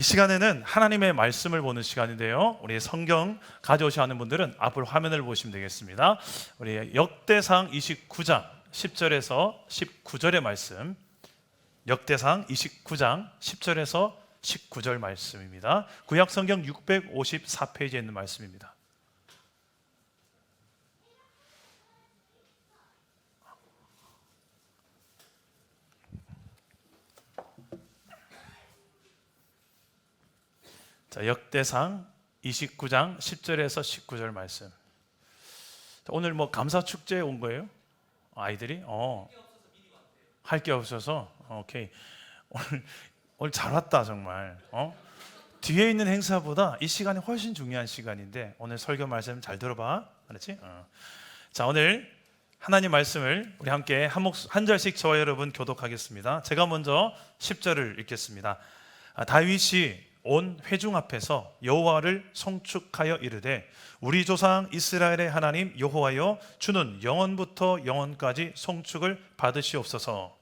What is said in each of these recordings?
이 시간에는 하나님의 말씀을 보는 시간인데요, 우리 성경 가져오셔야 하는 분들은 앞으로 화면을 보시면 되겠습니다. 우리 역대상 29장 10절에서 19절의 말씀, 역대상 29장 10절에서 19절 말씀입니다. 구약 성경 654페이지에 있는 말씀입니다. 자, 역대상 29장 10절에서 19절 말씀. 오늘 뭐 감사 축제에 온 거예요? 아이들이? 할 게 없어서. 오케이. 오늘 잘 왔다 정말. 뒤에 있는 행사보다 이 시간이 훨씬 중요한 시간인데 오늘 설교 말씀 잘 들어봐. 알았지? 자, 오늘 하나님 말씀을 우리 함께 한 절씩 저와 여러분 교독하겠습니다. 제가 먼저 10절을 읽겠습니다. 다윗이 온 회중 앞에서 여호와를 송축하여 이르되, 우리 조상 이스라엘의 하나님 여호와여, 주는 영원부터 영원까지 송축을 받으시옵소서.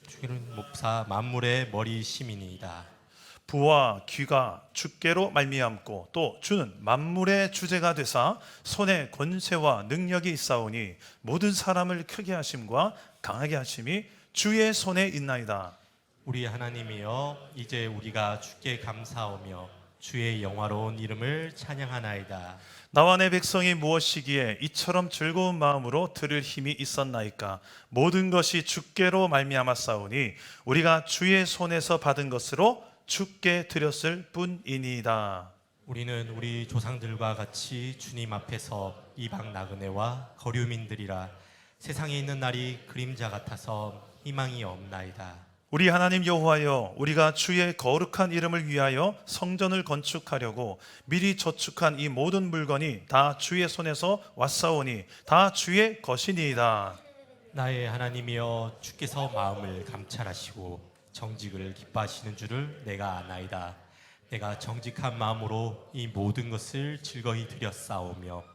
주는 목사 만물의 머리 시민이다. 부와 귀가 주께로 말미암고 또 주는 만물의 주제가 되사 손에 권세와 능력이 있사오니 모든 사람을 크게 하심과 강하게 하심이 주의 손에 있나이다. 우리 하나님이여, 이제 우리가 주께 감사하며 주의 영화로운 이름을 찬양하나이다. 나와 내 백성이 무엇이기에 이처럼 즐거운 마음으로 들을 힘이 있었나이까. 모든 것이 주께로 말미암았사오니 우리가 주의 손에서 받은 것으로 주께 드렸을 뿐이니이다. 우리는 우리 조상들과 같이 주님 앞에서 이방 나그네와 거류민들이라. 세상에 있는 날이 그림자 같아서 희망이 없나이다. 우리 하나님 여호와여, 우리가 주의 거룩한 이름을 위하여 성전을 건축하려고 미리 저축한 이 모든 물건이 다 주의 손에서 왔사오니 다 주의 것이니이다. 나의 하나님이여, 주께서 마음을 감찰하시고 정직을 기뻐하시는 줄을 내가 아나이다. 내가 정직한 마음으로 이 모든 것을 즐거이 드렸사오며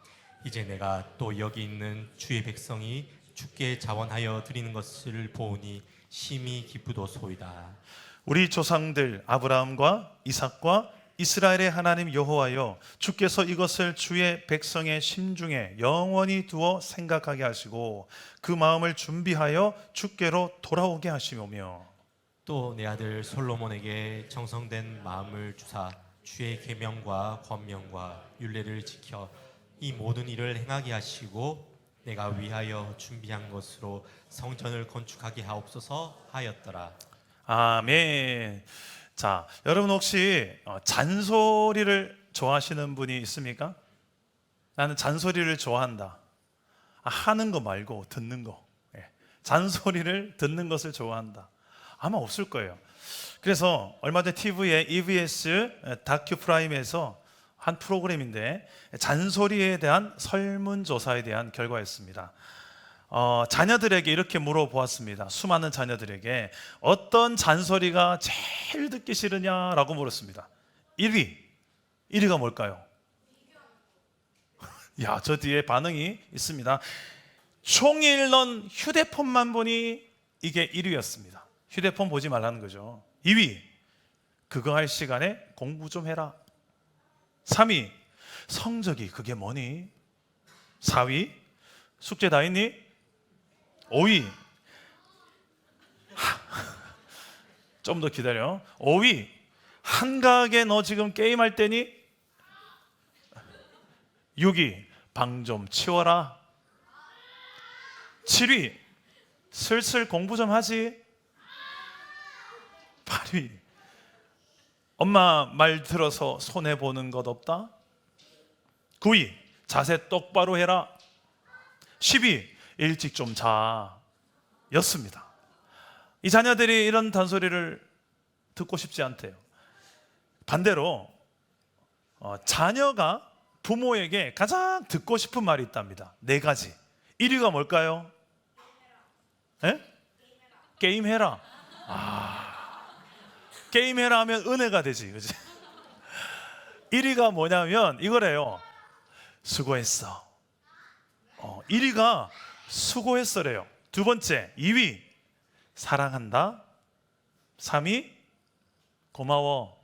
이제 내가 또 여기 있는 주의 백성이 주께 자원하여 드리는 것을 보니 심히 기쁘도소이다. 우리 조상들 아브라함과 이삭과 이스라엘의 하나님 여호와여, 주께서 이것을 주의 백성의 심중에 영원히 두어 생각하게 하시고 그 마음을 준비하여 주께로 돌아오게 하시며, 또 내 아들 솔로몬에게 정성된 마음을 주사 주의 계명과 권명과 율례를 지켜 이 모든 일을 행하게 하시고 내가 위하여 준비한 것으로 성전을 건축하게 하옵소서 하였더라. 아멘. 자, 여러분 혹시 잔소리를 좋아하시는 분이 있습니까? 나는 잔소리를 좋아한다. 하는 거 말고 듣는 거. 잔소리를 듣는 것을 좋아한다. 아마 없을 거예요. 그래서 얼마 전 TV에 EBS 다큐 프라임에서 한 프로그램인데 잔소리에 대한 설문조사에 대한 결과였습니다. 자녀들에게 이렇게 물어보았습니다. 수많은 자녀들에게 어떤 잔소리가 제일 듣기 싫으냐라고 물었습니다. 1위가 뭘까요? 야, 저 뒤에 반응이 있습니다. 종일 넌 휴대폰만 보니 이게 1위였습니다. 휴대폰 보지 말라는 거죠. 2위, 그거 할 시간에 공부 좀 해라. 3위, 성적이 그게 뭐니? 4위, 숙제 다 했니? 5위, 좀 더 기다려. 5위, 한가하게 너 지금 게임할 때니? 6위, 방 좀 치워라. 7위, 슬슬 공부 좀 하지. 8위, 엄마 말 들어서 손해보는 것 없다. 9위, 자세 똑바로 해라. 10위, 일찍 좀 자 였습니다. 이 자녀들이 이런 단소리를 듣고 싶지 않대요. 반대로 자녀가 부모에게 가장 듣고 싶은 말이 있답니다. 4가지. 1위가 뭘까요? 게임해라. 게임해라 하면 은혜가 되지, 그치? 1위가 뭐냐면 이거래요. 수고했어. 1위가 수고했어래요. 두 번째, 2위 사랑한다. 3위 고마워.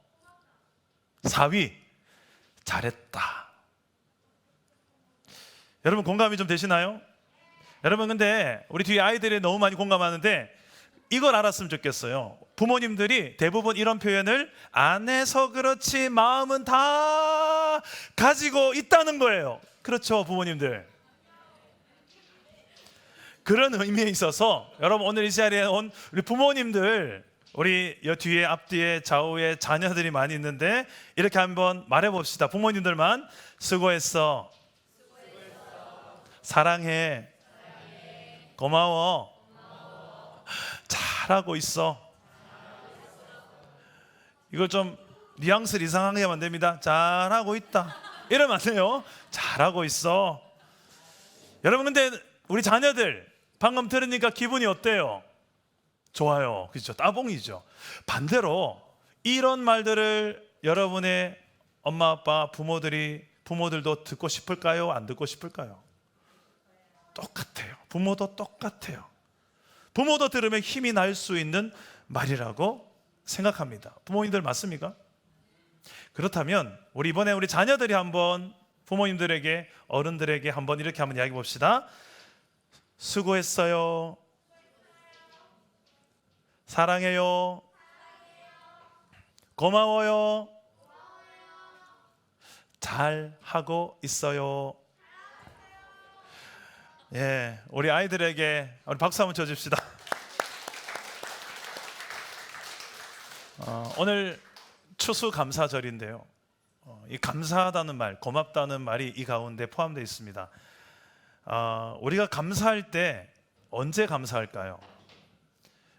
4위 잘했다. 여러분 공감이 좀 되시나요? 여러분 근데 우리 뒤에 아이들이 너무 많이 공감하는데 이걸 알았으면 좋겠어요. 부모님들이 대부분 이런 표현을 안 해서 그렇지 마음은 다 가지고 있다는 거예요. 그렇죠, 부모님들. 그런 의미에 있어서 여러분 오늘 이 자리에 온 우리 부모님들, 우리 여 뒤에 앞뒤에 좌우에 자녀들이 많이 있는데 이렇게 한번 말해봅시다. 부모님들만 수고했어. 사랑해. 고마워. 잘하고 있어. 이걸 좀 뉘앙스를 이상하게 하면 안 됩니다. 잘하고 있다 이러면 안 돼요. 잘하고 있어. 여러분 근데 우리 자녀들 방금 들으니까 기분이 어때요? 좋아요. 그렇죠? 따봉이죠. 반대로 이런 말들을 여러분의 엄마 아빠 부모들도 듣고 싶을까요? 안 듣고 싶을까요? 똑같아요. 부모도 똑같아요. 부모도 들으면 힘이 날 수 있는 말이라고 생각합니다. 부모님들 맞습니까? 그렇다면 우리 이번에 우리 자녀들이 한번 부모님들에게, 어른들에게 한번 이렇게 한번 이야기해 봅시다. 수고했어요. 사랑해요. 고마워요. 잘 하고 있어요. 예, 우리 아이들에게 우리 박수 한번 쳐줍시다. 오늘 추수감사절인데요. 이 감사하다는 말, 고맙다는 말이 이 가운데 포함되어 있습니다. 우리가 감사할 때 언제 감사할까요?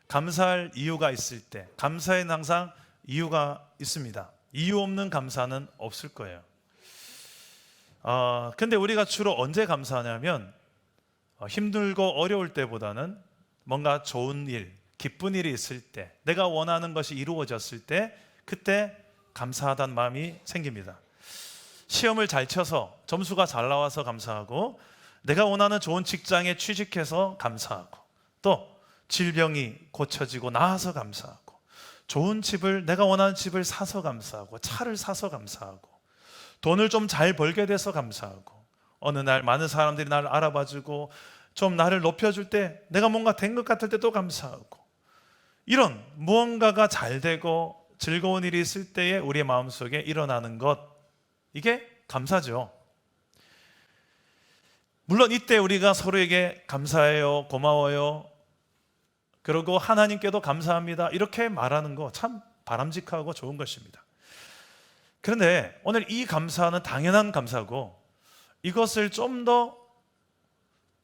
감사할 이유가 있을 때, 감사에는 항상 이유가 있습니다. 이유 없는 감사는 없을 거예요. 근데 우리가 주로 언제 감사하냐면 힘들고 어려울 때보다는 뭔가 좋은 일, 기쁜 일이 있을 때, 내가 원하는 것이 이루어졌을 때, 그때 감사하다는 마음이 생깁니다. 시험을 잘 쳐서 점수가 잘 나와서 감사하고, 내가 원하는 좋은 직장에 취직해서 감사하고, 또 질병이 고쳐지고 나아서 감사하고, 좋은 집을, 내가 원하는 집을 사서 감사하고, 차를 사서 감사하고, 돈을 좀 잘 벌게 돼서 감사하고, 어느 날 많은 사람들이 나를 알아봐주고 좀 나를 높여줄 때, 내가 뭔가 된 것 같을 때 또 감사하고, 이런 무언가가 잘 되고 즐거운 일이 있을 때에 우리의 마음속에 일어나는 것, 이게 감사죠. 물론 이때 우리가 서로에게 감사해요, 고마워요, 그리고 하나님께도 감사합니다 이렇게 말하는 거 참 바람직하고 좋은 것입니다. 그런데 오늘 이 감사는 당연한 감사고, 이것을 좀 더,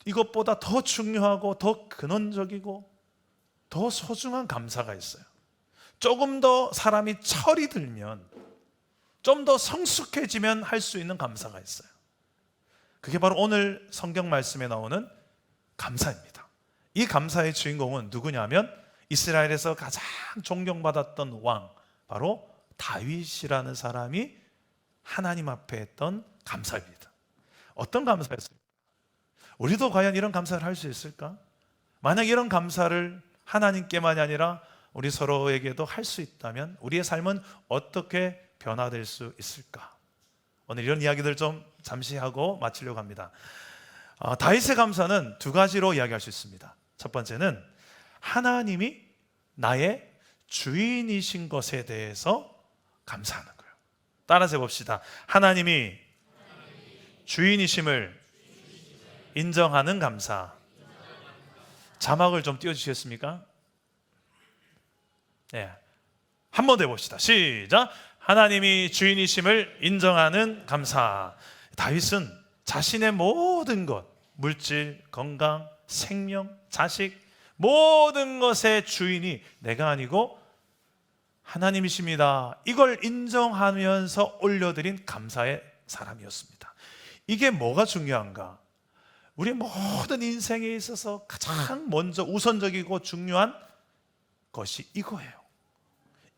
이것보다 더 중요하고 더 근원적이고 더 소중한 감사가 있어요. 조금 더 사람이 철이 들면, 좀 더 성숙해지면 할 수 있는 감사가 있어요. 그게 바로 오늘 성경 말씀에 나오는 감사입니다. 이 감사의 주인공은 누구냐면 이스라엘에서 가장 존경받았던 왕, 바로 다윗이라는 사람이 하나님 앞에 했던 감사입니다. 어떤 감사였을까? 우리도 과연 이런 감사를 할 수 있을까? 만약 이런 감사를 하나님께만이 아니라 우리 서로에게도 할 수 있다면 우리의 삶은 어떻게 변화될 수 있을까? 오늘 이런 이야기들 좀 잠시 하고 마치려고 합니다. 다윗의 감사는 두 가지로 이야기할 수 있습니다. 첫 번째는 하나님이 나의 주인이신 것에 대해서 감사하는 거예요. 따라서 해봅시다. 하나님이 주인이심을 인정하는 감사. 자막을 좀 띄워주시겠습니까? 네. 한 번 더 해봅시다. 시작. 하나님이 주인이심을 인정하는 감사. 다윗은 자신의 모든 것, 물질, 건강, 생명, 자식, 모든 것의 주인이 내가 아니고 하나님이십니다, 이걸 인정하면서 올려드린 감사의 사람이었습니다. 이게 뭐가 중요한가? 우리 모든 인생에 있어서 가장 먼저 우선적이고 중요한 것이 이거예요.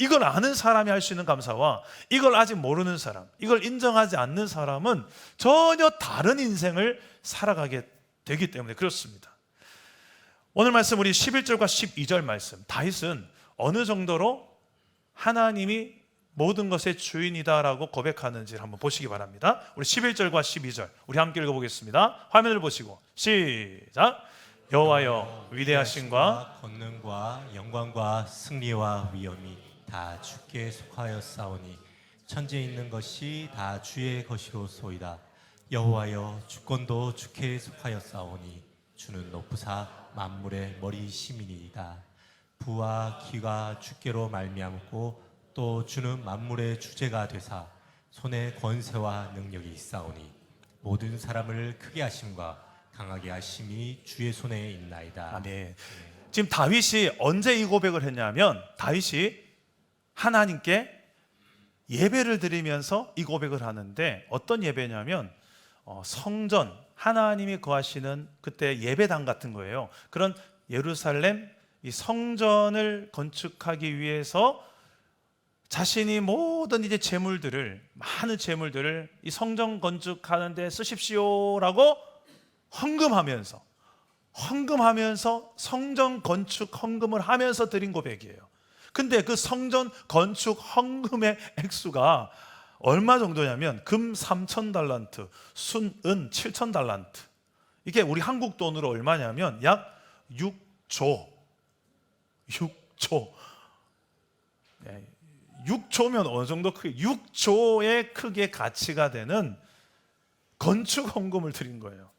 이걸 아는 사람이 할 수 있는 감사와 이걸 아직 모르는 사람, 이걸 인정하지 않는 사람은 전혀 다른 인생을 살아가게 되기 때문에 그렇습니다. 오늘 말씀 우리 11절과 12절 말씀, 다윗은 어느 정도로 하나님이 모든 것의 주인이다라고 고백하는지를 한번 보시기 바랍니다. 우리 11절과 12절 우리 함께 읽어보겠습니다. 화면을 보시고 시작. 여호와여 위대하심과 권능과 영광과 승리와 위엄이 다 주께 속하였사오니 천지에 있는 것이 다 주의 것이로소이다. 여호와여 주권도 주께 속하였사오니 주는 높으사 만물의 머리심이니이다. 부와 기가 주께로 말미암고 또 주는 만물의 주제가 되사 손에 권세와 능력이 있사오니 모든 사람을 크게 하심과 강하게 하심이 주의 손에 있나이다. 아멘. 지금 다윗이 언제 이 고백을 했냐면 다윗이 하나님께 예배를 드리면서 이 고백을 하는데 어떤 예배냐면 성전, 하나님이 거하시는 그때 예배당 같은 거예요. 그런 예루살렘 이 성전을 건축하기 위해서 자신이 모든 이제 많은 재물들을 이 성전 건축하는 데 쓰십시오라고 헌금하면서 성전 건축 헌금을 하면서 드린 고백이에요. 근데 그 성전 건축 헌금의 액수가 얼마 정도냐면 금 3,000달란트, 순은 7,000달란트. 이게 우리 한국 돈으로 얼마냐면 약 6조. 6조면 어느 정도 크게 6조의 크게 가치가 되는 건축 헌금을 드린 거예요.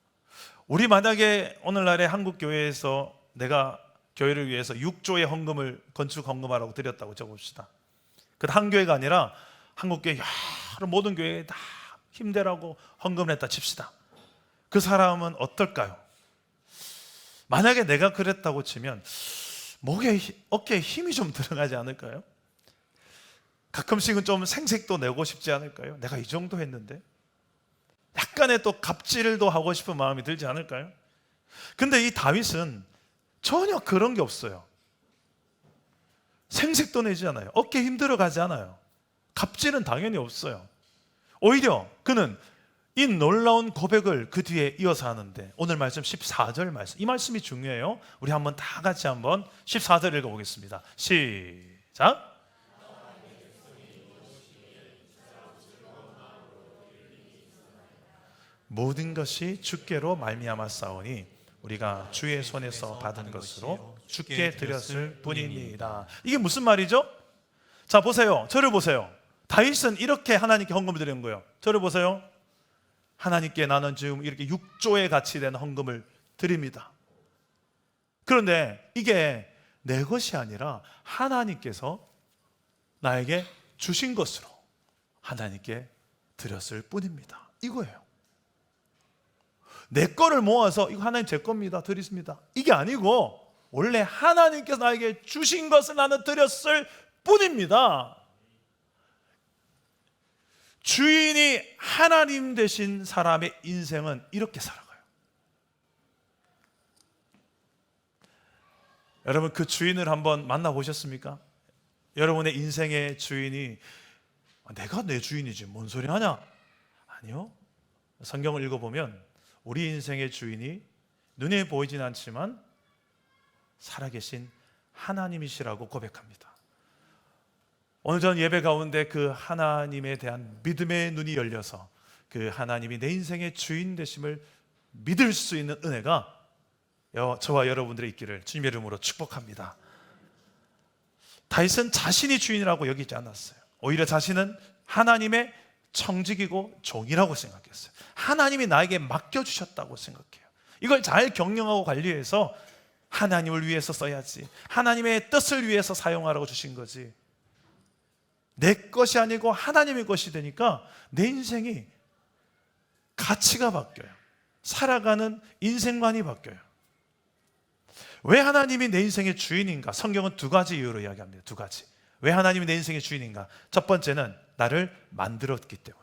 우리 만약에 오늘날에 한국 교회에서 내가 교회를 위해서 6조의 헌금을 건축 헌금하라고 드렸다고 적읍시다. 그 한 교회가 아니라 한국 교회 여러 모든 교회에 다 힘내라고 헌금을 했다 칩시다. 그 사람은 어떨까요? 만약에 내가 그랬다고 치면 어깨에 힘이 좀 들어가지 않을까요? 가끔씩은 좀 생색도 내고 싶지 않을까요? 내가 이 정도 했는데 약간의 또 갑질도 하고 싶은 마음이 들지 않을까요? 근데 이 다윗은 전혀 그런 게 없어요. 생색도 내지 않아요. 어깨에 힘 들어가지 않아요. 갑질은 당연히 없어요. 오히려 그는 이 놀라운 고백을 그 뒤에 이어서 하는데 오늘 말씀 14절 말씀, 이 말씀이 중요해요. 우리 한번 다 같이 한번 14절 읽어보겠습니다. 시작. 모든 것이 주께로 말미암았사오니 우리가 주의 손에서 받은 것으로 주께 드렸을 뿐이니이다. 이게 무슨 말이죠? 자 보세요. 저를 보세요. 다윗은 이렇게 하나님께 헌금을 드린 거예요. 저를 보세요. 하나님께 나는 지금 이렇게 6조의 가치 되는 헌금을 드립니다. 그런데 이게 내 것이 아니라 하나님께서 나에게 주신 것으로 하나님께 드렸을 뿐입니다. 이거예요. 내 거를 모아서 이거 하나님 제 겁니다 드리십니다 이게 아니고 원래 하나님께서 나에게 주신 것을 나는 드렸을 뿐입니다. 주인이 하나님 되신 사람의 인생은 이렇게 살아가요. 여러분 그 주인을 한번 만나보셨습니까? 여러분의 인생의 주인이 내가 내 주인이지 뭔 소리 하냐? 아니요. 성경을 읽어보면 우리 인생의 주인이 눈에 보이진 않지만 살아계신 하나님이시라고 고백합니다. 오늘 전 예배 가운데 그 하나님에 대한 믿음의 눈이 열려서 그 하나님이 내 인생의 주인 되심을 믿을 수 있는 은혜가 저와 여러분들의 있기를 주님의 이름으로 축복합니다. 다윗은 자신이 주인이라고 여기지 않았어요. 오히려 자신은 하나님의 청직이고 종이라고 생각했어요. 하나님이 나에게 맡겨주셨다고 생각해요. 이걸 잘 경영하고 관리해서 하나님을 위해서 써야지, 하나님의 뜻을 위해서 사용하라고 주신 거지, 내 것이 아니고 하나님의 것이 되니까 내 인생이 가치가 바뀌어요. 살아가는 인생관이 바뀌어요. 왜 하나님이 내 인생의 주인인가? 성경은 두 가지 이유로 이야기합니다. 두 가지. 왜 하나님이 내 인생의 주인인가? 첫 번째는 나를 만들었기 때문에.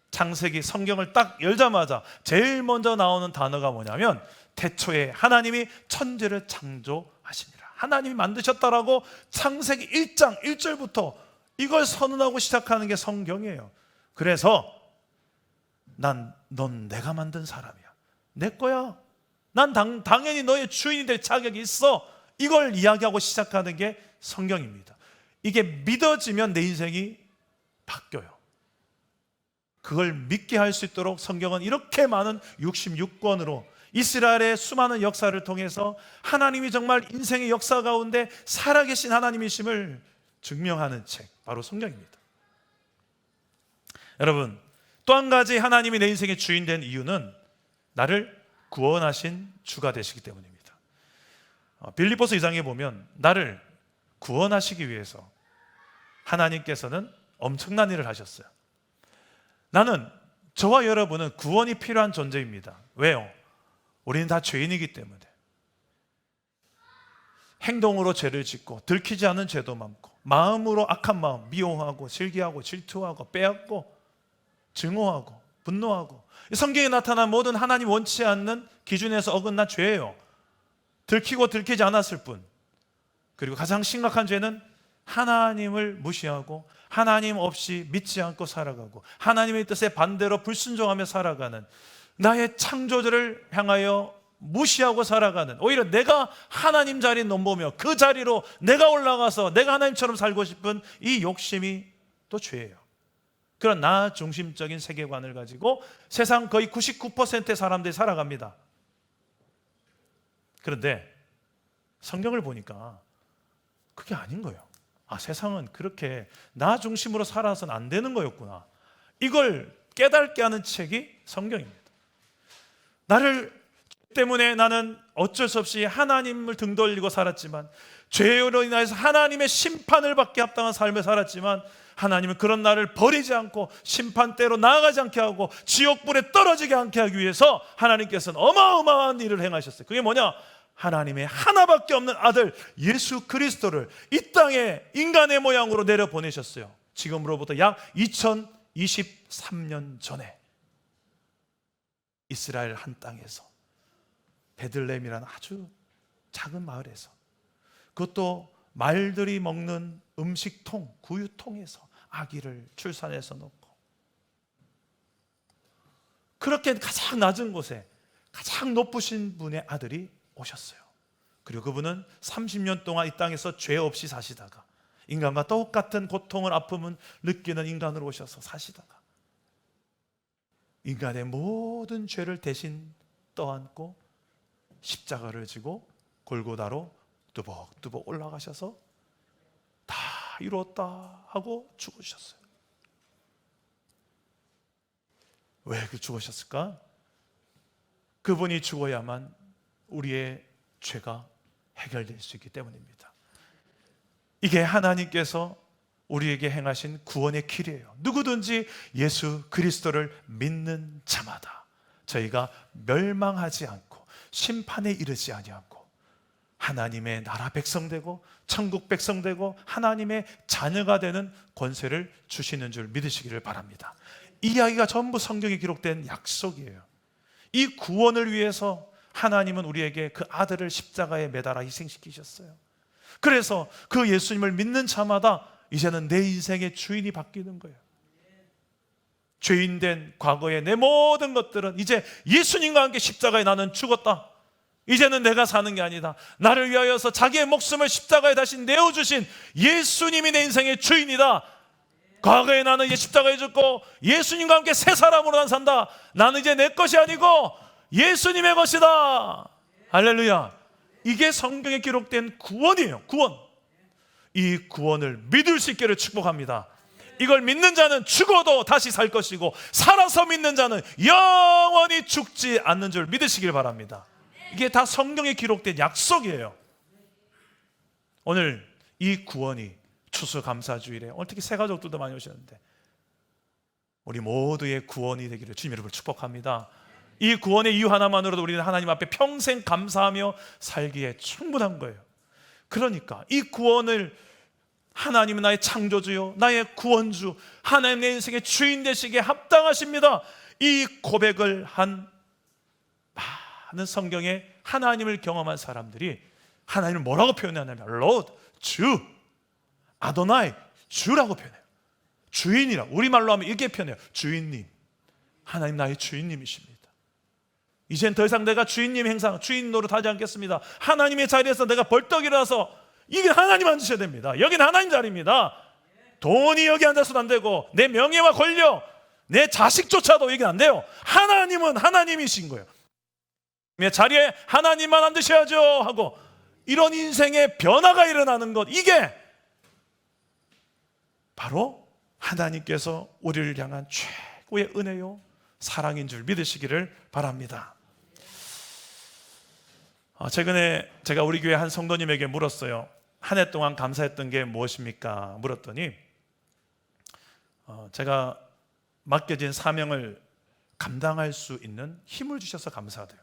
창세기 성경을 딱 열자마자 제일 먼저 나오는 단어가 뭐냐면 태초에 하나님이 천지를 창조하시니라. 하나님이 만드셨다라고 창세기 1장 1절부터 이걸 선언하고 시작하는 게 성경이에요. 그래서 넌 내가 만든 사람이야. 내 거야. 난 당연히 너의 주인이 될 자격이 있어. 이걸 이야기하고 시작하는 게 성경입니다. 이게 믿어지면 내 인생이 바뀌어요. 그걸 믿게 할 수 있도록 성경은 이렇게 많은 66권으로 이스라엘의 수많은 역사를 통해서 하나님이 정말 인생의 역사 가운데 살아계신 하나님이심을 증명하는 책, 바로 성경입니다. 여러분, 또 한 가지 하나님이 내 인생의 주인 된 이유는 나를 구원하신 주가 되시기 때문입니다. 빌립보서 2장에 보면 나를 구원하시기 위해서 하나님께서는 엄청난 일을 하셨어요. 저와 여러분은 구원이 필요한 존재입니다. 왜요? 우리는 다 죄인이기 때문에. 행동으로 죄를 짓고 들키지 않은 죄도 많고, 마음으로 악한 마음, 미워하고 질기하고 질투하고 빼앗고 증오하고 분노하고, 성경에 나타난 모든 하나님 원치 않는 기준에서 어긋난 죄예요. 들키고 들키지 않았을 뿐. 그리고 가장 심각한 죄는 하나님을 무시하고 하나님 없이 믿지 않고 살아가고 하나님의 뜻에 반대로 불순종하며 살아가는, 나의 창조주를 향하여 무시하고 살아가는, 오히려 내가 하나님 자리에 넘보며 그 자리로 내가 올라가서 내가 하나님처럼 살고 싶은 이 욕심이 또 죄예요. 그런 나 중심적인 세계관을 가지고 세상 거의 99%의 사람들이 살아갑니다. 그런데 성경을 보니까 그게 아닌 거예요. 세상은 그렇게 나 중심으로 살아서는 안 되는 거였구나. 이걸 깨닫게 하는 책이 성경입니다. 나를 때문에 나는 어쩔 수 없이 하나님을 등 돌리고 살았지만, 죄로 인해서 하나님의 심판을 받게 합당한 삶을 살았지만, 하나님은 그런 나를 버리지 않고 심판대로 나아가지 않게 하고 지옥불에 떨어지게 않게 하기 위해서 하나님께서는 어마어마한 일을 행하셨어요. 그게 뭐냐? 하나님의 하나밖에 없는 아들 예수 그리스도를 이 땅에 인간의 모양으로 내려보내셨어요. 지금으로부터 약 2023년 전에 이스라엘 한 땅에서, 베들레헴이라는 아주 작은 마을에서, 그것도 말들이 먹는 음식통, 구유통에서 아기를 출산해서 놓고, 그렇게 가장 낮은 곳에 가장 높으신 분의 아들이 오셨어요. 그리고 그분은 30년 동안 이 땅에서 죄 없이 사시다가 인간과 똑같은 고통을, 아픔을 느끼는 인간으로 오셔서 사시다가 인간의 모든 죄를 대신 떠안고 십자가를 지고 골고다로 뚜벅뚜벅 올라가셔서 다 이루었다 하고 죽으셨어요. 왜 죽으셨을까? 그분이 죽어야만 우리의 죄가 해결될 수 있기 때문입니다. 이게 하나님께서 우리에게 행하신 구원의 길이에요. 누구든지 예수 그리스도를 믿는 자마다 저희가 멸망하지 않고 심판에 이르지 아니하고 하나님의 나라 백성 되고 천국 백성 되고 하나님의 자녀가 되는 권세를 주시는 줄 믿으시기를 바랍니다. 이 이야기가 전부 성경에 기록된 약속이에요. 이 구원을 위해서 하나님은 우리에게 그 아들을 십자가에 매달아 희생시키셨어요. 그래서 그 예수님을 믿는 자마다 이제는 내 인생의 주인이 바뀌는 거예요. 죄인된 과거의 내 모든 것들은 이제 예수님과 함께 십자가에 나는 죽었다. 이제는 내가 사는 게 아니다. 나를 위하여서 자기의 목숨을 십자가에 다시 내어주신 예수님이 내 인생의 주인이다. 과거에 나는 이제 십자가에 죽고 예수님과 함께 새 사람으로 난 산다. 나는 이제 내 것이 아니고 예수님의 것이다. 할렐루야. 이게 성경에 기록된 구원이에요. 구원. 이 구원을 믿을 수 있기를 축복합니다. 이걸 믿는 자는 죽어도 다시 살 것이고 살아서 믿는 자는 영원히 죽지 않는 줄 믿으시길 바랍니다. 이게 다 성경에 기록된 약속이에요. 오늘 이 구원이 추수감사주일에 오늘 특히 새 가족들도 많이 오셨는데 우리 모두의 구원이 되기를 주님 여러분을 축복합니다. 이 구원의 이유 하나만으로도 우리는 하나님 앞에 평생 감사하며 살기에 충분한 거예요. 그러니까 이 구원을 하나님은 나의 창조주요 나의 구원주 하나님 내 인생의 주인 되시기에 합당하십니다. 이 고백을 한 많은 성경에 하나님을 경험한 사람들이 하나님을 뭐라고 표현하냐면 Lord, 주, 아도나이, 주라고 표현해요. 주인이라, 우리말로 하면 이렇게 표현해요. 주인님. 하나님 나의 주인님이십니다. 이젠 더 이상 내가 주인님 행상, 주인 노릇하지 않겠습니다. 하나님의 자리에서 내가 벌떡 일어나서, 이게 하나님 앉으셔야 됩니다. 여기는 하나님 자리입니다. 돈이 여기 앉아서도 안 되고, 내 명예와 권력, 내 자식조차도 여기 안 돼요. 하나님은 하나님이신 거예요. 내 자리에 하나님만 앉으셔야죠 하고, 이런 인생의 변화가 일어나는 것, 이게 바로 하나님께서 우리를 향한 최고의 은혜요 사랑인 줄 믿으시기를 바랍니다. 최근에 제가 우리 교회 한 성도님에게 물었어요. 한 해 동안 감사했던 게 무엇입니까? 물었더니 제가 맡겨진 사명을 감당할 수 있는 힘을 주셔서 감사하대요.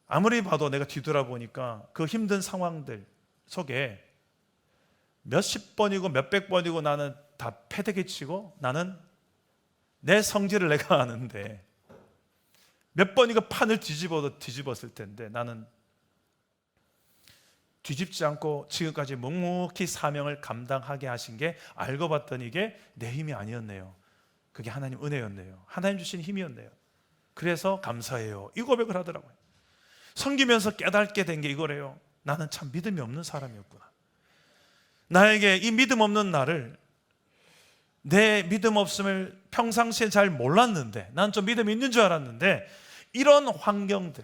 아무리 봐도 내가 뒤돌아보니까 그 힘든 상황들 속에 몇십 번이고 몇백 번이고 나는 다 패대기 치고, 나는 내 성질을 내가 아는데 몇 번이고 판을 뒤집어도 뒤집었을 텐데 나는 뒤집지 않고 지금까지 묵묵히 사명을 감당하게 하신 게, 알고 봤더니 이게 내 힘이 아니었네요. 그게 하나님 은혜였네요. 하나님 주신 힘이었네요. 그래서 감사해요, 이 고백을 하더라고요. 섬기면서 깨닫게 된 게 이거래요. 나는 참 믿음이 없는 사람이었구나. 나에게 이 믿음 없는 나를, 내 믿음 없음을 평상시에 잘 몰랐는데, 난 좀 믿음이 있는 줄 알았는데, 이런 환경들,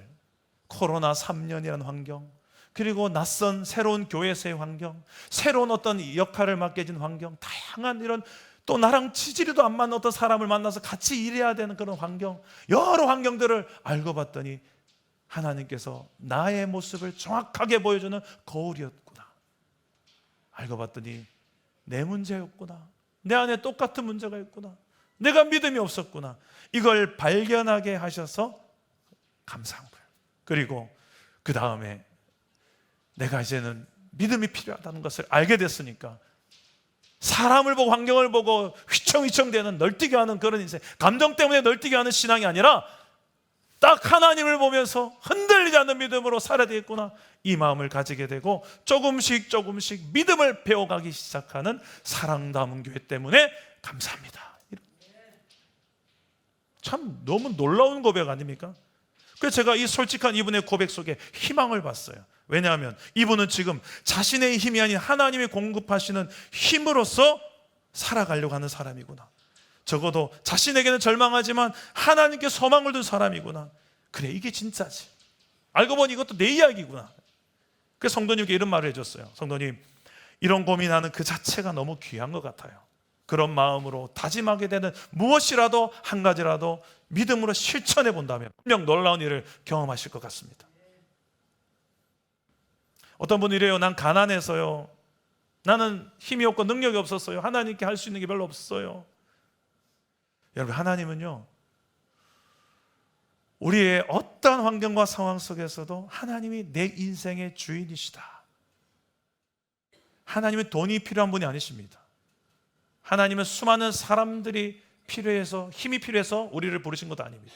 코로나 3년이라는 환경, 그리고 낯선 새로운 교회에서의 환경, 새로운 어떤 역할을 맡겨진 환경, 다양한 이런, 또 나랑 치질이도 안 맞는 어떤 사람을 만나서 같이 일해야 되는 그런 환경, 여러 환경들을 알고 봤더니 하나님께서 나의 모습을 정확하게 보여주는 거울이었구나. 알고 봤더니 내 문제였구나. 내 안에 똑같은 문제가 있구나. 내가 믿음이 없었구나. 이걸 발견하게 하셔서 감사한 거예요. 그리고 그 다음에 내가 이제는 믿음이 필요하다는 것을 알게 됐으니까, 사람을 보고 환경을 보고 휘청휘청대는 널뛰게 하는 그런 인생, 감정 때문에 널뛰게 하는 신앙이 아니라 딱 하나님을 보면서 흔들리지 않는 믿음으로 살아야 되겠구나, 이 마음을 가지게 되고, 조금씩 조금씩 믿음을 배워가기 시작하는 사랑 담은 교회 때문에 감사합니다. 참 너무 놀라운 고백 아닙니까? 그래서 제가 이 솔직한 이분의 고백 속에 희망을 봤어요. 왜냐하면 이분은 지금 자신의 힘이 아닌 하나님이 공급하시는 힘으로써 살아가려고 하는 사람이구나. 적어도 자신에게는 절망하지만 하나님께 소망을 둔 사람이구나. 그래, 이게 진짜지. 알고 보니 이것도 내 이야기구나. 그래서 성도님께 이런 말을 해줬어요. 성도님, 이런 고민하는 그 자체가 너무 귀한 것 같아요. 그런 마음으로 다짐하게 되는 무엇이라도 한 가지라도 믿음으로 실천해 본다면 분명 놀라운 일을 경험하실 것 같습니다. 어떤 분이 이래요. 난 가난해서요, 나는 힘이 없고 능력이 없었어요, 하나님께 할 수 있는 게 별로 없어요. 여러분, 하나님은요, 우리의 어떠한 환경과 상황 속에서도 하나님이 내 인생의 주인이시다. 하나님은 돈이 필요한 분이 아니십니다. 하나님은 수많은 사람들이 필요해서, 힘이 필요해서 우리를 부르신 것도 아닙니다.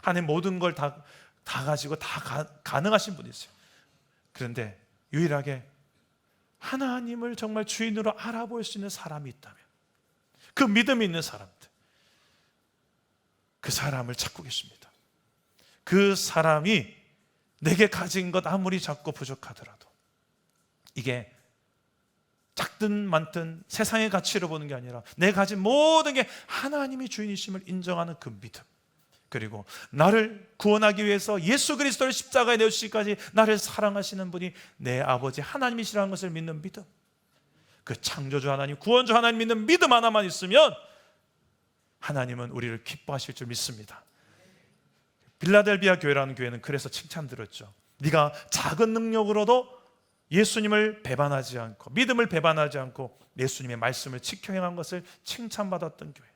하나님 모든 걸 다 가지고 다 가능하신 분이세요. 그런데 유일하게 하나님을 정말 주인으로 알아볼 수 있는 사람이 있다면, 그 믿음이 있는 사람들, 그 사람을 찾고 계십니다. 그 사람이 내게 가진 것 아무리 작고 부족하더라도, 이게 작든 많든 세상의 가치로 보는 게 아니라 내가 가진 모든 게 하나님이 주인이심을 인정하는 그 믿음, 그리고 나를 구원하기 위해서 예수 그리스도를 십자가에 내어주시기까지 나를 사랑하시는 분이 내 아버지 하나님이시라는 것을 믿는 믿음, 그 창조주 하나님, 구원주 하나님 믿는 믿음 하나만 있으면 하나님은 우리를 기뻐하실 줄 믿습니다. 빌라델비아 교회라는 교회는 그래서 칭찬 들었죠. 네가 작은 능력으로도 예수님을 배반하지 않고, 믿음을 배반하지 않고 예수님의 말씀을 지켜 행한 것을 칭찬받았던 교회.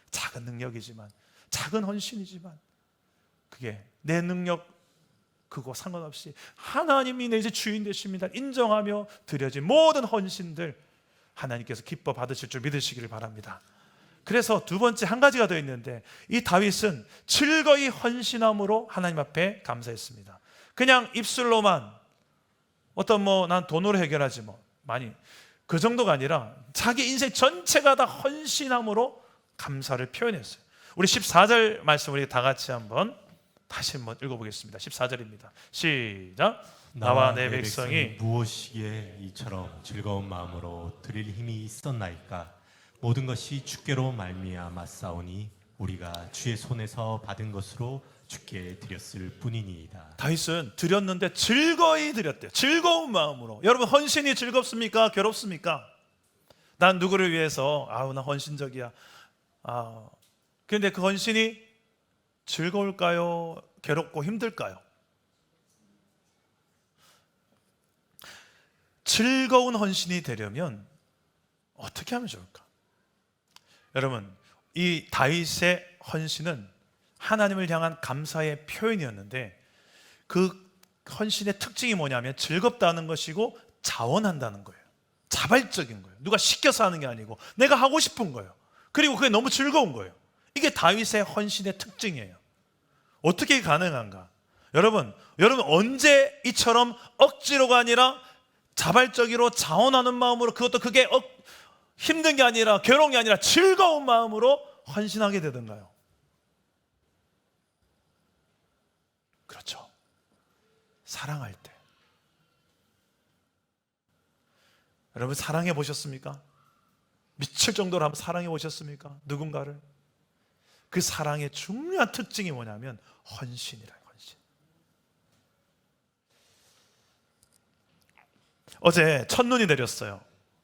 작은 능력이지만, 작은 헌신이지만, 그게 내 능력 그거 상관없이 하나님이 내 이제 주인 되십니다 인정하며 드려진 모든 헌신들 하나님께서 기뻐 받으실 줄 믿으시기를 바랍니다. 그래서 두 번째 한 가지가 더 있는데, 이 다윗은 즐거이 헌신함으로 하나님 앞에 감사했습니다. 그냥 입술로만 어떤 난 돈으로 해결하지 많이 그 정도가 아니라 자기 인생 전체가 다 헌신함으로 감사를 표현했어요. 우리 14절 말씀 우리 다 같이 다시 한번 읽어보겠습니다. 14절입니다. 시작. 나와 내 백성이 무엇이기에 이처럼 즐거운 마음으로 드릴 힘이 있었나이까. 모든 것이 주께로 말미암아 싸우니 우리가 주의 손에서 받은 것으로 주께 드렸을 뿐이니이다. 다윗은 드렸는데 즐거이 드렸대요. 즐거운 마음으로. 여러분, 헌신이 즐겁습니까? 괴롭습니까? 난 누구를 위해서 나 헌신적이야. 그런데 그 헌신이 즐거울까요? 괴롭고 힘들까요? 즐거운 헌신이 되려면 어떻게 하면 좋을까? 여러분, 이 다윗의 헌신은 하나님을 향한 감사의 표현이었는데 그 헌신의 특징이 뭐냐면 즐겁다는 것이고 자원한다는 거예요. 자발적인 거예요. 누가 시켜서 하는 게 아니고 내가 하고 싶은 거예요. 그리고 그게 너무 즐거운 거예요. 이게 다윗의 헌신의 특징이에요. 어떻게 가능한가? 여러분 언제 이처럼 억지로가 아니라 자발적으로 자원하는 마음으로, 그게 힘든 게 아니라 괴로운 게 아니라 즐거운 마음으로 헌신하게 되던가요? 그렇죠. 사랑할 때. 여러분, 사랑해 보셨습니까? 미칠 정도로 한번 사랑해 보셨습니까? 누군가를. 그 사랑의 중요한 특징이 뭐냐면 헌신이라요. 헌신. 어제 첫눈이 내렸어요.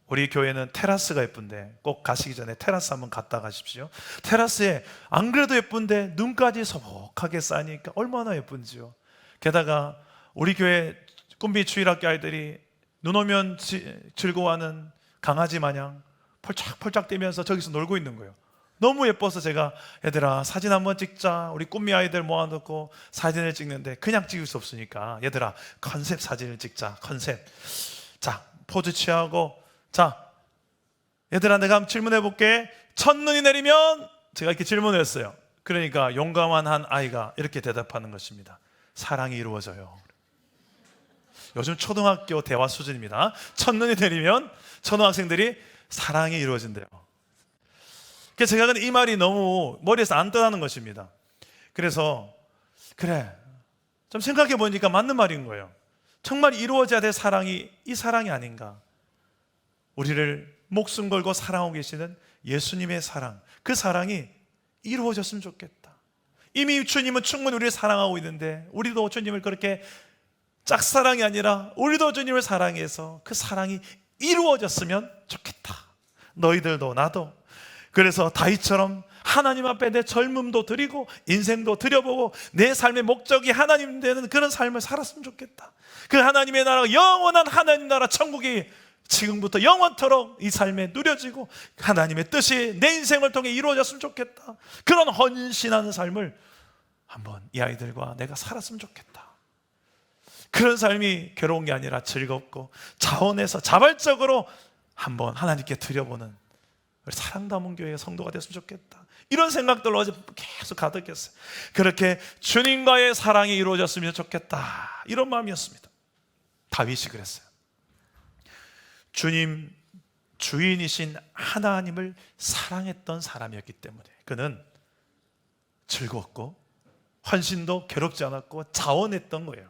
우리 교회는 테라스가 예쁜데 꼭 가시기 전에 테라스 한번 갔다 가십시오. 테라스에 안 그래도 예쁜데 눈까지 소복하게 쌓이니까 얼마나 예쁜지요. 게다가 우리 교회 꿈비 주일학교 아이들이 눈 오면 즐거워하는 강아지 마냥 펄짝펄짝 뛰면서 저기서 놀고 있는 거예요. 너무 예뻐서 제가 얘들아 사진 한번 찍자. 우리 꿈미 아이들 모아놓고 사진을 찍는데 그냥 찍을 수 없으니까 얘들아 컨셉 사진을 찍자. 컨셉. 자, 포즈 취하고, 자, 얘들아 내가 한번 질문해 볼게. 첫눈이 내리면, 제가 이렇게 질문을 했어요. 그러니까 용감한 한 아이가 이렇게 대답하는 것입니다. 사랑이 이루어져요. 요즘 초등학교 대화 수준입니다. 첫눈이 내리면 초등학생들이 사랑이 이루어진대요. 그래서 제가 이 말이 너무 머리에서 안 떠나는 것입니다. 그래서 그래, 좀 생각해 보니까 맞는 말인 거예요. 정말 이루어져야 될 사랑이 이 사랑이 아닌가. 우리를 목숨 걸고 사랑하고 계시는 예수님의 사랑, 그 사랑이 이루어졌으면 좋겠다. 이미 주님은 충분히 우리를 사랑하고 있는데 우리도 주님을 그렇게 짝사랑이 아니라 우리도 주님을 사랑해서 그 사랑이 이루어졌으면 좋겠다. 너희들도 나도. 그래서 다윗처럼 하나님 앞에 내 젊음도 드리고 인생도 드려보고 내 삶의 목적이 하나님 되는 그런 삶을 살았으면 좋겠다. 그 하나님의 나라가 영원한 하나님 나라 천국이 지금부터 영원토록 이 삶에 누려지고 하나님의 뜻이 내 인생을 통해 이루어졌으면 좋겠다. 그런 헌신하는 삶을 한번 이 아이들과 내가 살았으면 좋겠다. 그런 삶이 괴로운 게 아니라 즐겁고 자원해서 자발적으로 한번 하나님께 드려보는 우리 사랑 담은 교회의 성도가 됐으면 좋겠다. 이런 생각들로 어제 계속 가득했어요. 그렇게 주님과의 사랑이 이루어졌으면 좋겠다. 이런 마음이었습니다. 다윗이 그랬어요. 주님, 주인이신 하나님을 사랑했던 사람이었기 때문에 그는 즐거웠고 헌신도 괴롭지 않았고 자원했던 거예요.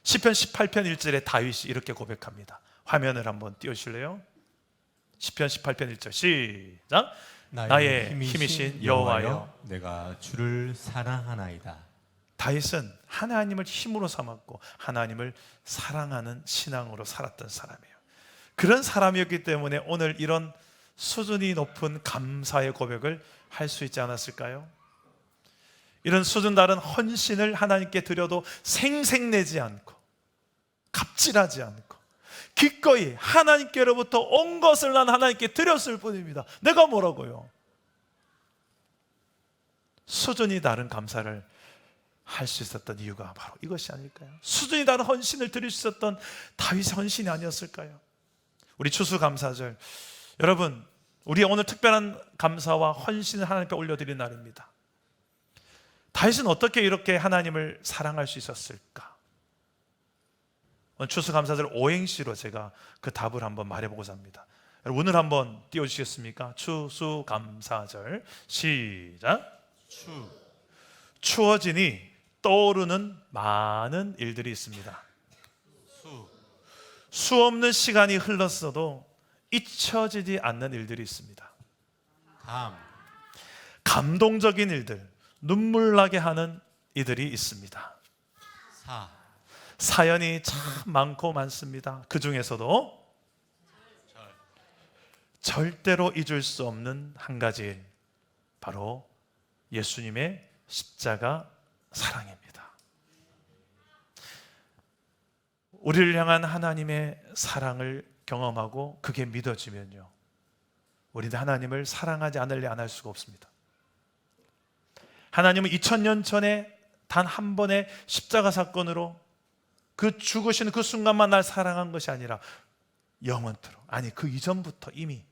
시편 18편 1절에 다윗이 이렇게 고백합니다. 화면을 한번 띄워주실래요? 시편 18편 1절 시작. 나의 힘이신 여호와여, 내가 주를 사랑하나이다. 다윗은 하나님을 힘으로 삼았고 하나님을 사랑하는 신앙으로 살았던 사람이에요. 그런 사람이었기 때문에 오늘 이런 수준이 높은 감사의 고백을 할 수 있지 않았을까요? 이런 수준 다른 헌신을 하나님께 드려도 생색내지 않고 갑질하지 않고 기꺼이 하나님께로부터 온 것을 난 하나님께 드렸을 뿐입니다. 내가 뭐라고요? 수준이 다른 감사를 할 수 있었던 이유가 바로 이것이 아닐까요? 수준이 다른 헌신을 드릴 수 있었던 다윗의 헌신이 아니었을까요? 우리 추수감사절, 여러분 우리 오늘 특별한 감사와 헌신을 하나님 앞에 올려드린 날입니다. 다윗은 어떻게 이렇게 하나님을 사랑할 수 있었을까? 오늘 추수감사절 오행시로 제가 그 답을 한번 말해보고자 합니다. 여러분 오늘 한번 띄워주시겠습니까? 추수감사절 시작. 추워지니 떠오르는 많은 일들이 있습니다. 수 없는 시간이 흘렀어도 잊혀지지 않는 일들이 있습니다. 감동적인 일들, 눈물 나게 하는 이들이 있습니다. 사연이 참 많고 많습니다. 그 중에서도 절대로 잊을 수 없는 한 가지 일, 바로 예수님의 십자가 사랑입니다. 우리를 향한 하나님의 사랑을 경험하고 그게 믿어지면요, 우리는 하나님을 사랑하지 않으려 안 할 수가 없습니다. 하나님은 2000년 전에 단 한 번의 십자가 사건으로 그 죽으시는 그 순간만 날 사랑한 것이 아니라 영원토록, 아니 그 이전부터 이미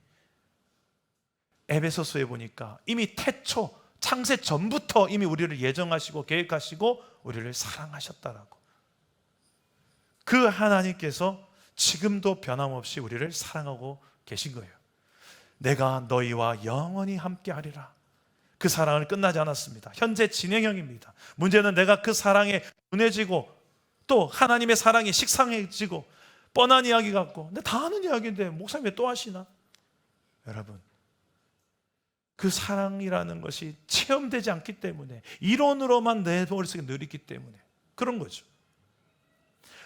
에베소서에 보니까 이미 태초 창세 전부터 이미 우리를 예정하시고 계획하시고 우리를 사랑하셨다라고. 그 하나님께서 지금도 변함없이 우리를 사랑하고 계신 거예요. 내가 너희와 영원히 함께하리라. 그 사랑은 끝나지 않았습니다. 현재 진행형입니다. 문제는 내가 그 사랑에 둔해지고 또 하나님의 사랑이 식상해지고 뻔한 이야기 같고 근데 다 아는 이야기인데 목사님 왜 또 하시나? 여러분, 그 사랑이라는 것이 체험되지 않기 때문에, 이론으로만 내 머릿속에 늘 있기 때문에 그런 거죠.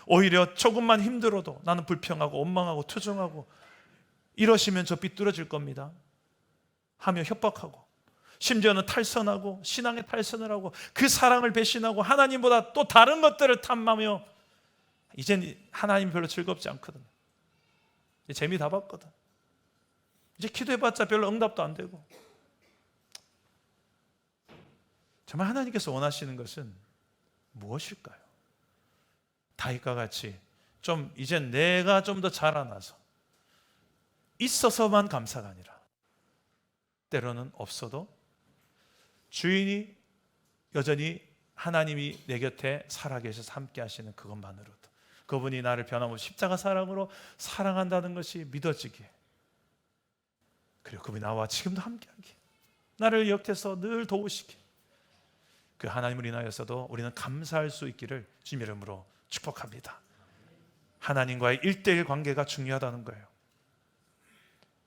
오히려 조금만 힘들어도 나는 불평하고 원망하고 투정하고 이러시면 저 삐뚤어질 겁니다 하며 협박하고, 심지어는 탈선하고 신앙에 탈선을 하고 그 사랑을 배신하고 하나님보다 또 다른 것들을 탐하며 이젠 하나님 별로 즐겁지 않거든. 이제 재미 다 봤거든. 이제 기도해봤자 별로 응답도 안 되고. 정말 하나님께서 원하시는 것은 무엇일까요? 다윗과 같이 좀 이젠 내가 좀 더 자라나서 있어서만 감사가 아니라 때로는 없어도 주인이 여전히 하나님이 내 곁에 살아계셔서 함께 하시는 그것만으로도, 그분이 나를 변함없이 십자가 사랑으로 사랑한다는 것이 믿어지기에, 그리고 그분이 나와 지금도 함께하기에, 나를 곁에서 늘 도우시기에, 그 하나님을 인하여서도 우리는 감사할 수 있기를 주님 이름으로 축복합니다. 하나님과의 1:1 관계가 중요하다는 거예요.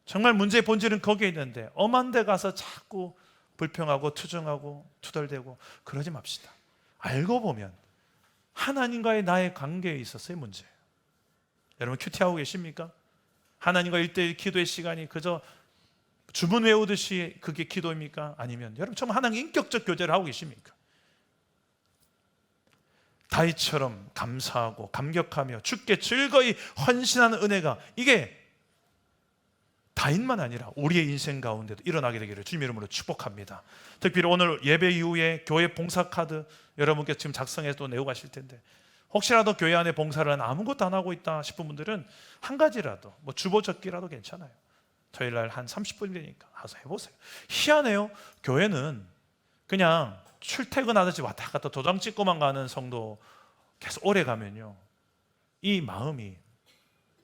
정말 문제의 본질은 거기에 있는데 엄한 데 가서 자꾸 불평하고 투정하고 투덜대고 그러지 맙시다. 알고 보면 하나님과의 나의 관계에 있어서의 문제예요. 여러분 큐티하고 계십니까? 하나님과 1:1 기도의 시간이 그저 주문 외우듯이 그게 기도입니까? 아니면 여러분 정말 하나님 인격적 교제를 하고 계십니까? 다윗처럼 감사하고 감격하며 주께 즐거이 헌신하는 은혜가, 이게 다윗만 아니라 우리의 인생 가운데도 일어나게 되기를 주님 이름으로 축복합니다. 특별히 오늘 예배 이후에 교회 봉사 카드 여러분께 지금 작성해서 또 내고 가실 텐데, 혹시라도 교회 안에 봉사를 아무것도 안 하고 있다 싶은 분들은 한 가지라도, 뭐 주보 적기라도 괜찮아요. 토요일 날 한 30분 되니까 가서 해보세요. 희한해요. 교회는 그냥 출퇴근하듯이 왔다 갔다 도장 찍고만 가는 성도 계속 오래 가면요, 이 마음이,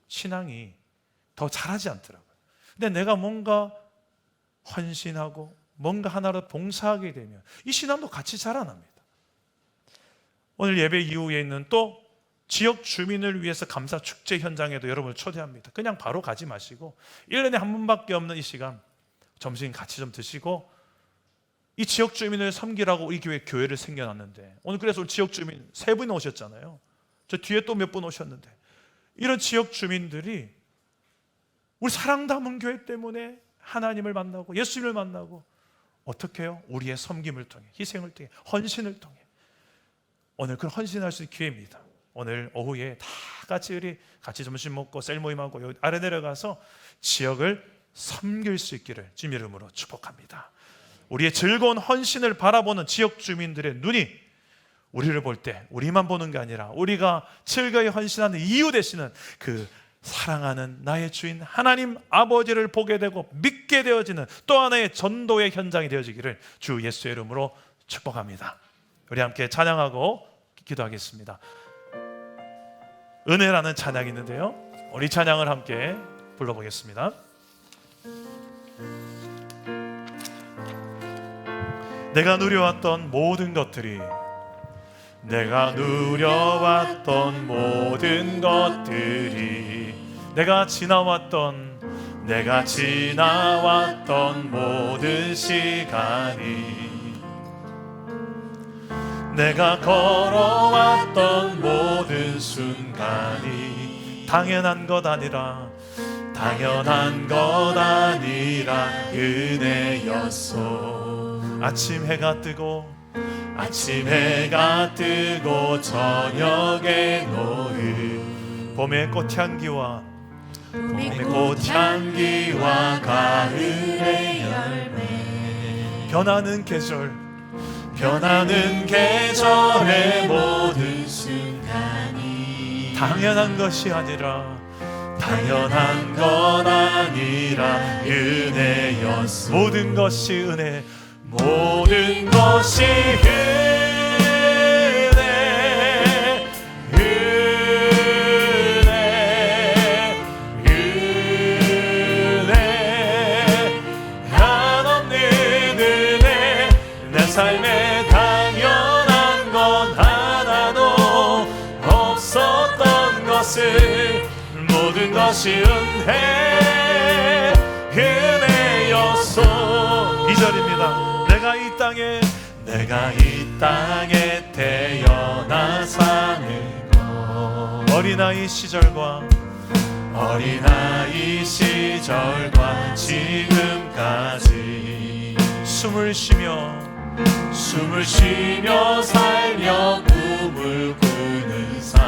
신앙이 더 자라지 않더라고요. 근데 내가 뭔가 헌신하고 뭔가 하나로 봉사하게 되면 이 신앙도 같이 자라납니다. 오늘 예배 이후에 있는 또 지역 주민을 위해서 감사 축제 현장에도 여러분을 초대합니다. 그냥 바로 가지 마시고 1년에 한 번밖에 없는 이 시간 점심 같이 좀 드시고, 이 지역 주민을 섬기라고 우리 교회를 생겨났는데, 오늘 그래서 우리 지역 주민 3분 오셨잖아요. 저 뒤에 또 몇 분 오셨는데, 이런 지역 주민들이 우리 사랑 담은 교회 때문에 하나님을 만나고 예수님을 만나고, 어떻게 해요? 우리의 섬김을 통해, 희생을 통해, 헌신을 통해. 오늘 그런 헌신할 수 있는 기회입니다. 오늘 오후에 다 같이 우리 같이 점심 먹고 셀 모임하고 여기 아래 내려가서 지역을 섬길 수 있기를 주님 이름으로 축복합니다. 우리의 즐거운 헌신을 바라보는 지역 주민들의 눈이 우리를 볼 때 우리만 보는 게 아니라 우리가 즐거이 헌신하는 이유 되시는 그 사랑하는 나의 주인 하나님 아버지를 보게 되고 믿게 되어지는 또 하나의 전도의 현장이 되어지기를 주 예수의 이름으로 축복합니다. 우리 함께 찬양하고 기도하겠습니다. 은혜라는 찬양이 있는데요, 우리 찬양을 함께 불러보겠습니다. 내가 누려왔던 모든 것들이, 내가 누려왔던 모든 것들이, 내가 지나왔던 모든 시간이, 내가 걸어왔던 모든 순간이 당연한 것 아니라 은혜였소. 아침 해가 뜨고 저녁에 노을, 봄의 꽃향기와 가을의 열매, 변하는 계절의 모든 순간이 당연한 것이 아니라 은혜였소. 모든 것이 은혜, 한없는 은혜. 내 삶에 당연한 건 하나도 없었던 것을, 모든 것이 은혜였소. 2절입니다. 내가 이 땅에 태어나 사는 것, 어린아이 시절과 지금까지 숨을 쉬며 살며 꿈을 꾸는 삶,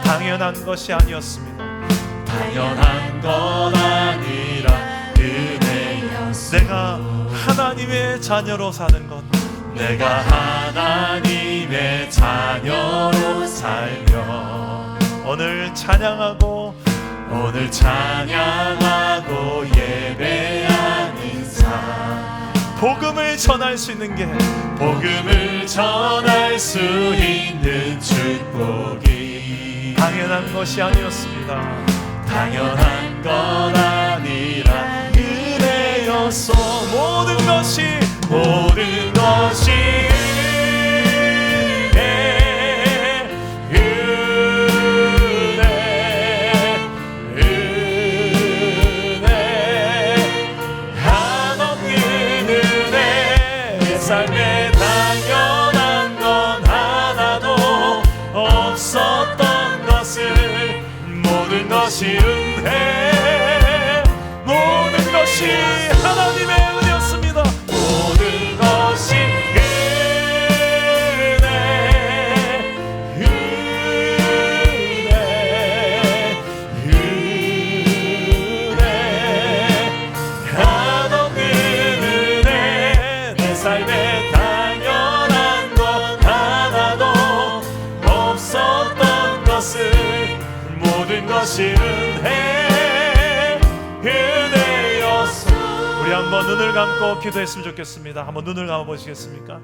당연한 것이 아니었습니다. 은혜였소. 내가 하나님의 자녀로 사는 것, 내가 하나님의 자녀로 살며 오늘 찬양하고 예배하는 삶, 복음을 전할 수 있는 축복이 당연한 것이 아니었습니다. 당연한 것 아니라 은혜였소. 모든 것이 한없는 은혜. 내 삶에 당연한 건 하나도 없었던 것을, 모든 것이 은혜, 모든 것이 하나님의 은혜였습니다. 모든 것이 한없는 은혜. 내 삶에 당연한 것 하나도 없었던 것을, 모든 것이 은혜였소. 우리 한번 눈을 감고 기도했으면 좋겠습니다. 한번 눈을 감아 보시겠습니까?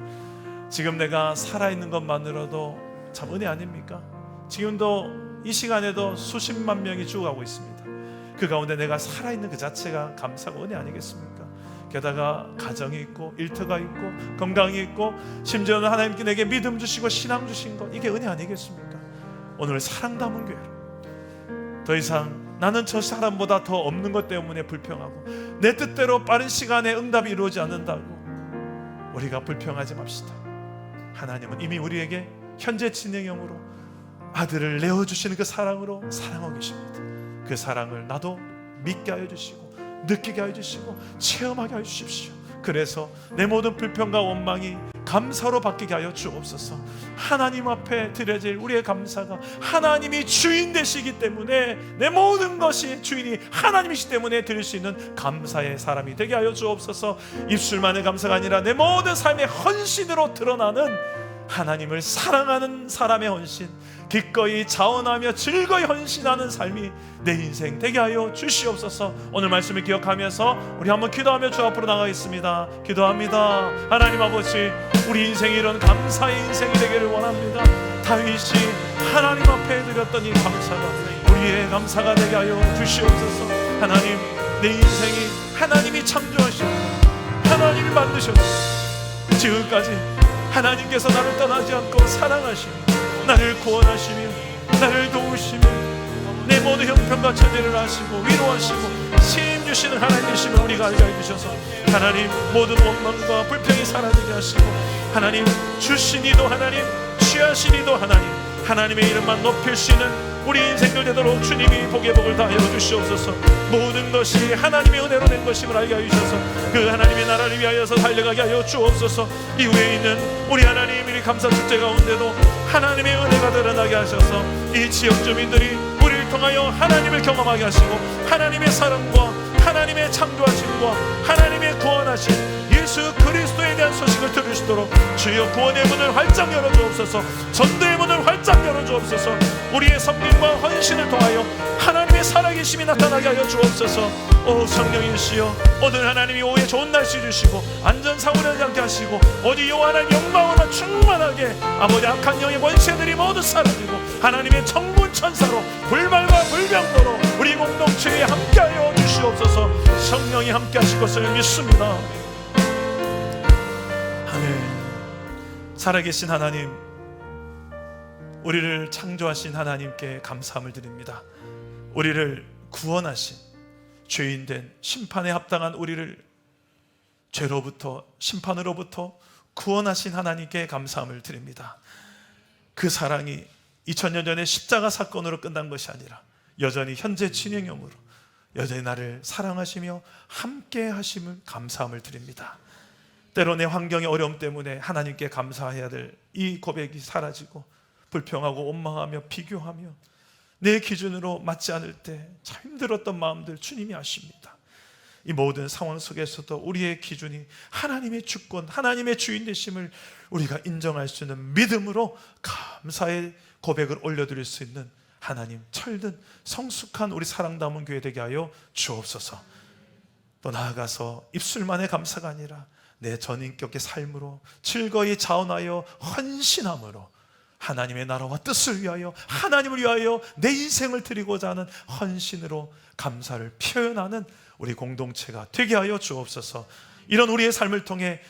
지금 내가 살아있는 것만으로도 참 은혜 아닙니까? 지금도 이 시간에도 수십만 명이 죽어가고 있습니다. 그 가운데 내가 살아있는 그 자체가 감사가 은혜 아니겠습니까? 게다가 가정이 있고 일터가 있고 건강이 있고 심지어는 하나님께 내게 믿음 주시고 신앙 주신 것, 이게 은혜 아니겠습니까? 오늘 사랑 담은 교회로 더 이상 나는 저 사람보다 더 없는 것 때문에 불평하고 내 뜻대로 빠른 시간에 응답이 이루어지지 않는다고 우리가 불평하지 맙시다. 하나님은 이미 우리에게 현재 진행형으로 아들을 내어주시는 그 사랑으로 사랑하고 계십니다. 그 사랑을 나도 믿게 하여 주시고 느끼게 하여 주시고 체험하게 하여 주십시오. 그래서 내 모든 불평과 원망이 감사로 바뀌게 하여 주옵소서. 하나님 앞에 드려질 우리의 감사가 하나님이 주인 되시기 때문에, 내 모든 것이 주인이 하나님이시기 때문에 드릴 수 있는 감사의 사람이 되게 하여 주옵소서. 입술만의 감사가 아니라 내 모든 삶의 헌신으로 드러나는 하나님을 사랑하는 사람의 헌신, 기꺼이 자원하며 즐거이 헌신하는 삶이 내 인생 되게 하여 주시옵소서. 오늘 말씀을 기억하면서 우리 한번 기도하며 주 앞으로 나가겠습니다. 기도합니다. 하나님 아버지, 우리 인생이 이런 감사의 인생이 되기를 원합니다. 다윗이 하나님 앞에 드렸던 이 감사가 우리의 감사가 되게 하여 주시옵소서. 하나님, 내 인생이 하나님이 창조하시고 하나님이 만드셨고 지금까지 하나님께서 나를 떠나지 않고 사랑하시며 나를 구원하시며 나를 도우시며 내 모든 형편과 처지를 아시고 위로하시고 힘 주시는 하나님이심을 우리가 알게 해주셔서 하나님, 모든 원망과 불평이 사라지게 하시고 하나님, 주시니도 하나님, 취하시니도 하나님, 하나님의 이름만 높일 수 있는 우리 인생들 되도록 주님이 복의 복을 다하여 주시옵소서. 모든 것이 하나님의 은혜로 된 것임을 알게 하여 주셔서 그 하나님의 나라를 위하여서 달려가게 하여 주옵소서. 이후에 있는 우리 하나님, 우리 감사 축제 가운데도 하나님의 은혜가 드러나게 하셔서 이 지역 주민들이 우리를 통하여 하나님을 경험하게 하시고 하나님의 사랑과 하나님의 창조하심과 하나님의 구원하심 예수 그리스도에 대한 소식을 들으시도록 주여 구원의 문을 활짝 열어주옵소서. 전도의 문을 활짝 열어주옵소서. 우리의 섬김과 헌신을 통하여 하나님의 살아계심이 나타나게 하여 주옵소서. 오 성령이시여, 오늘 하나님이 오후에 좋은 날씨 주시고 안전사고를 하지 않게 하시고 오직 여호와 하나님 영광으로 충만하게 아버지 악한 영의 권세들이 모두 사라지고 하나님의 천군 천사로 불말과 불병도로 우리 공동체에 함께하여 주시옵소서. 성령이 함께 하실 것을 믿습니다. 아멘. 살아계신 하나님, 우리를 창조하신 하나님께 감사함을 드립니다. 우리를 구원하신 죄인된 심판에 합당한 우리를 죄로부터 심판으로부터 구원하신 하나님께 감사함을 드립니다. 그 사랑이 2000년 전에 십자가 사건으로 끝난 것이 아니라 여전히 현재 진행형으로 여전히 나를 사랑하시며 함께 하심을 감사함을 드립니다. 때로 내 환경의 어려움 때문에 하나님께 감사해야 될 이 고백이 사라지고 불평하고 원망하며 비교하며 내 기준으로 맞지 않을 때 참 힘들었던 마음들 주님이 아십니다. 이 모든 상황 속에서도 우리의 기준이 하나님의 주권, 하나님의 주인 되심을 우리가 인정할 수 있는 믿음으로 감사의 고백을 올려드릴 수 있는 하나님, 철든 성숙한 우리 사랑 담은 교회 되게 하여 주옵소서. 또 나아가서 입술만의 감사가 아니라 내 전인격의 삶으로 즐거이 자원하여 헌신함으로 하나님의 나라와 뜻을 위하여 하나님을 위하여 내 인생을 드리고자 하는 헌신으로 감사를 표현하는 우리 공동체가 되게 하여 주옵소서. 이런 우리의 삶을 통해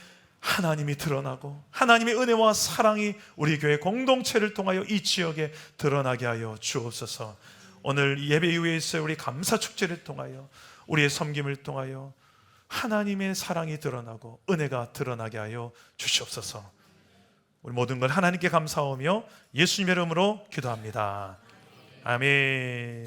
하나님이 드러나고 하나님의 은혜와 사랑이 우리 교회 공동체를 통하여 이 지역에 드러나게 하여 주옵소서. 오늘 예배 이후에 있을 우리 감사 축제를 통하여 우리의 섬김을 통하여 하나님의 사랑이 드러나고 은혜가 드러나게 하여 주시옵소서. 우리 모든 걸 하나님께 감사하며 예수님의 이름으로 기도합니다. 아멘.